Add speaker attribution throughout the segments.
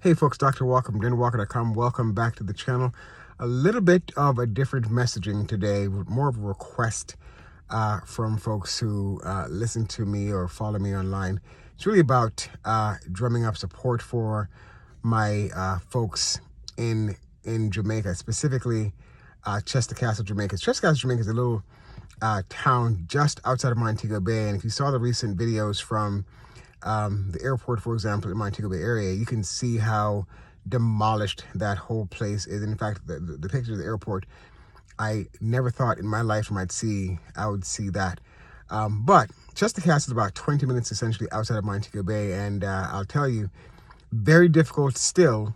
Speaker 1: Hey folks, Dr. Walker from DenverWalker.com. Welcome back to the channel. A little bit of a different messaging today, more of a request from folks who listen to me or follow me online. It's really about drumming up support for my folks in Jamaica, specifically Chester Castle, Jamaica. Chester Castle, Jamaica is a little town just outside of Montego Bay, and if you saw the recent videos from the airport, for example, in Montego Bay area, you can see how demolished that whole place is. In fact, the picture of the airport, I never thought in my life I would see that. But Chester Castle is about 20 minutes essentially outside of Montego Bay, and I'll tell you, very difficult still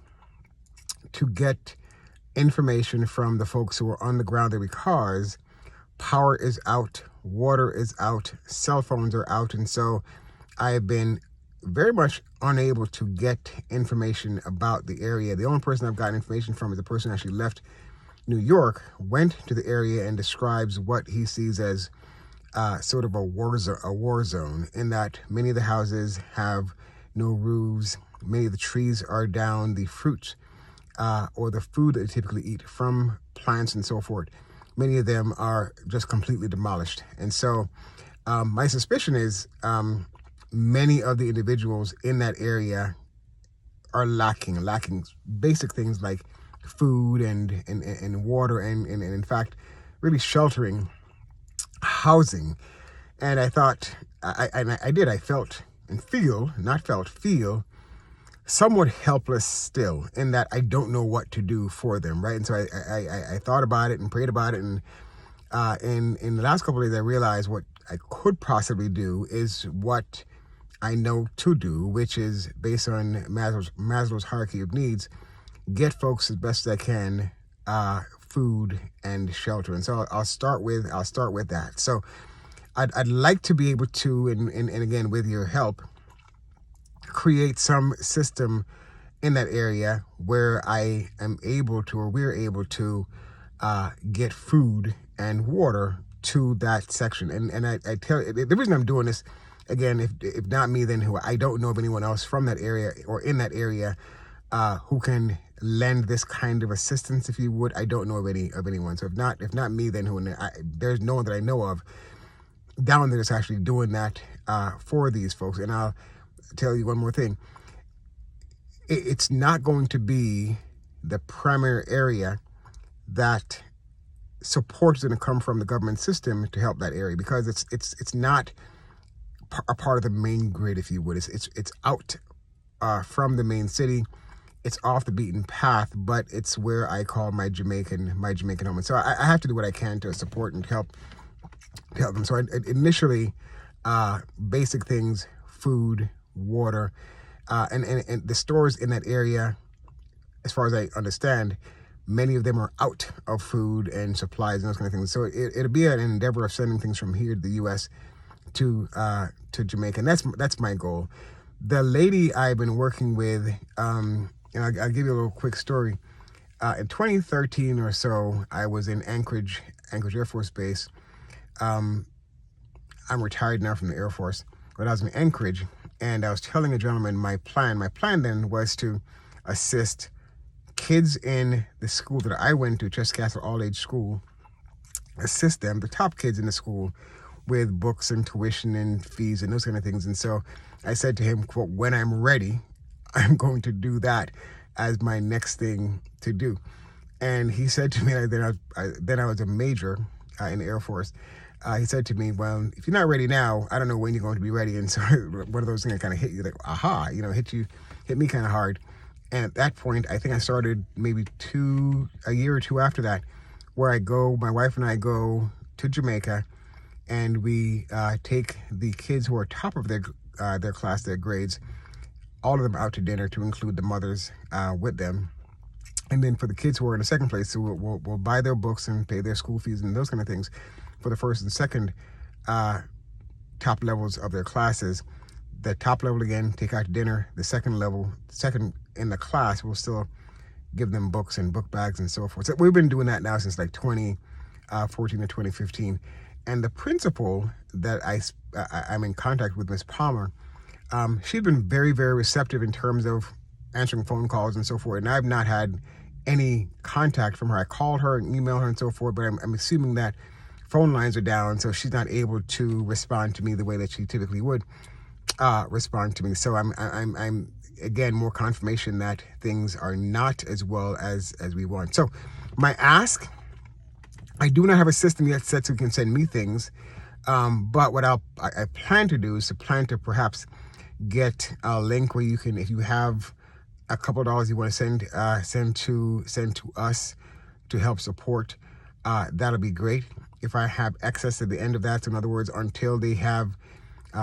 Speaker 1: to get information from the folks who are on the ground there because power is out, water is out, cell phones are out, and so I have been very much unable to get information about the area. The only person I've gotten information from is the person who actually left New York, went to the area, and describes what he sees as sort of a war zone, in that many of the houses have no roofs, many of the trees are down, the fruit or the food that they typically eat from plants and so forth, many of them are just completely demolished. And so my suspicion is many of the individuals in that area are lacking basic things like food and water and in fact really sheltering, housing. And I thought I felt and feel somewhat helpless still, in that I don't know what to do for them, right? And so I thought about it and prayed about it, and in the last couple of days I realized what I could possibly do is what I know to do, which is based on Maslow's hierarchy of needs, get folks as best as I can food and shelter. And so I'll start with that. So I'd like to be able to, and again with your help, create some system in that area where I am able to, or we're able to, get food and water to that section. And I tell you, the reason I'm doing this, again, if not me, then who? I don't know of anyone else from that area or in that area who can lend this kind of assistance, if you would. I don't know of anyone. So if not me, then who? There's no one that I know of down there that's actually doing that for these folks. And I'll tell you one more thing. It's not going to be the primary area that support is going to come from the government system to help that area, because it's not a part of the main grid, if you would. It's out from the main city. It's off the beaten path, but it's where I call my Jamaican home. And so I have to do what I can to support and help them. So initially, basic things, food, water, and the stores in that area, as far as I understand, many of them are out of food and supplies and those kind of things. So it'll be an endeavor of sending things from here to the U.S. to Jamaica, and that's my goal. The lady I've been working with, and I'll give you a little quick story. In 2013 or so, I was in Anchorage Air Force Base. I'm retired now from the Air Force, but I was in Anchorage, and I was telling a gentleman my plan. My plan then was to assist kids in the school that I went to, Chester Castle All-Age School, assist them, the top kids in the school, with books and tuition and fees and those kind of things. And so I said to him, quote, when I'm ready, I'm going to do that as my next thing to do. And he said to me, then I was a major in the Air Force. He said to me, well, if you're not ready now, I don't know when you're going to be ready. And so one of those things that kind of hit you, like, aha, hit me kind of hard. And at that point, I think I started maybe a year or two after that, where my wife and I go to Jamaica, and we take the kids who are top of their class, their grades, all of them out to dinner, to include the mothers with them. And then for the kids who are in the second place, so we'll buy their books and pay their school fees and those kind of things for the first and second top levels of their classes. The top level, again, take out to dinner. The second in the class, will still give them books and book bags and so forth. So we've been doing that now since like 2014 or 2015. And the principal that I'm in contact with, Miss Palmer, she'd been very, very receptive in terms of answering phone calls and so forth. And I've not had any contact from her. I called her and emailed her and so forth, but I'm assuming that phone lines are down, so she's not able to respond to me the way that she typically would respond to me. So I'm again, more confirmation that things are not as well as we want. So my ask, I do not have a system yet set so you can send me things, but what I plan to do is to perhaps get a link where you can, if you have a couple of dollars you want to send to us to help support, that'll be great. If I have excess at the end of that, so in other words, until they have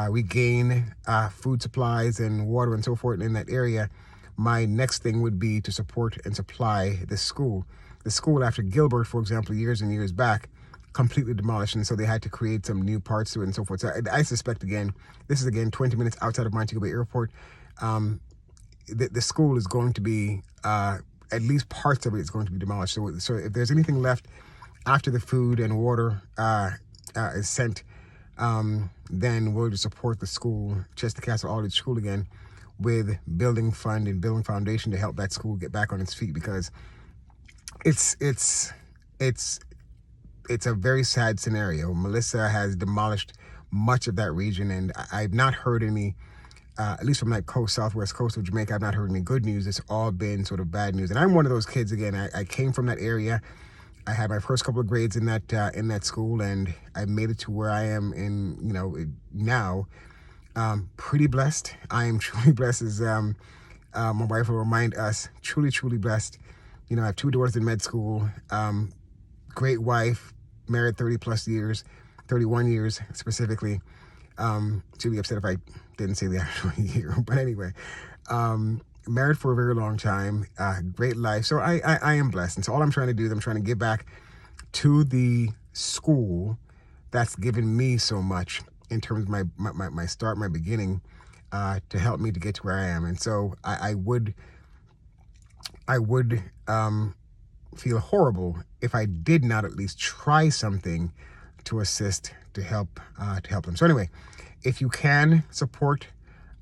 Speaker 1: regain food supplies and water and so forth in that area, my next thing would be to support and supply the school. The school after Gilbert, for example, years and years back, completely demolished, and so they had to create some new parts to it and so forth. So I suspect, again, this is 20 minutes outside of Montego Bay Airport. The school is going to be, at least parts of it is going to be demolished. So if there's anything left after the food and water is sent, then we'll just support the school, Chester Castle Aldridge School again, with building fund and building foundation to help that school get back on its feet, because it's a very sad scenario. Melissa has demolished much of that region, and I've not heard any, at least from that southwest coast of Jamaica, I've not heard any good news. It's all been sort of bad news. And I'm one of those kids, again, I came from that area. I had my first couple of grades in that school, and I made it to where I am in, now. Pretty blessed. I am truly blessed, as my wife will remind us, truly, truly blessed. I have 2 daughters in med school, great wife, married 30 plus years, 31 years specifically. She'd be upset if I didn't say the actual year, but anyway, married for a very long time, great life. So I am blessed. And so all I'm trying to do is I'm trying to give back to the school that's given me so much in terms of my start, my beginning, to help me to get to where I am. And so I would feel horrible if I did not at least try something to assist, to help them. So anyway, if you can support,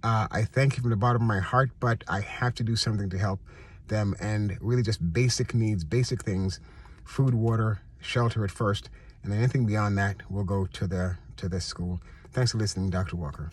Speaker 1: I thank you from the bottom of my heart, but I have to do something to help them, and really just basic needs, basic things, food, water, shelter at first, and then anything beyond that will go to the school. Thanks for listening, Dr. Walker.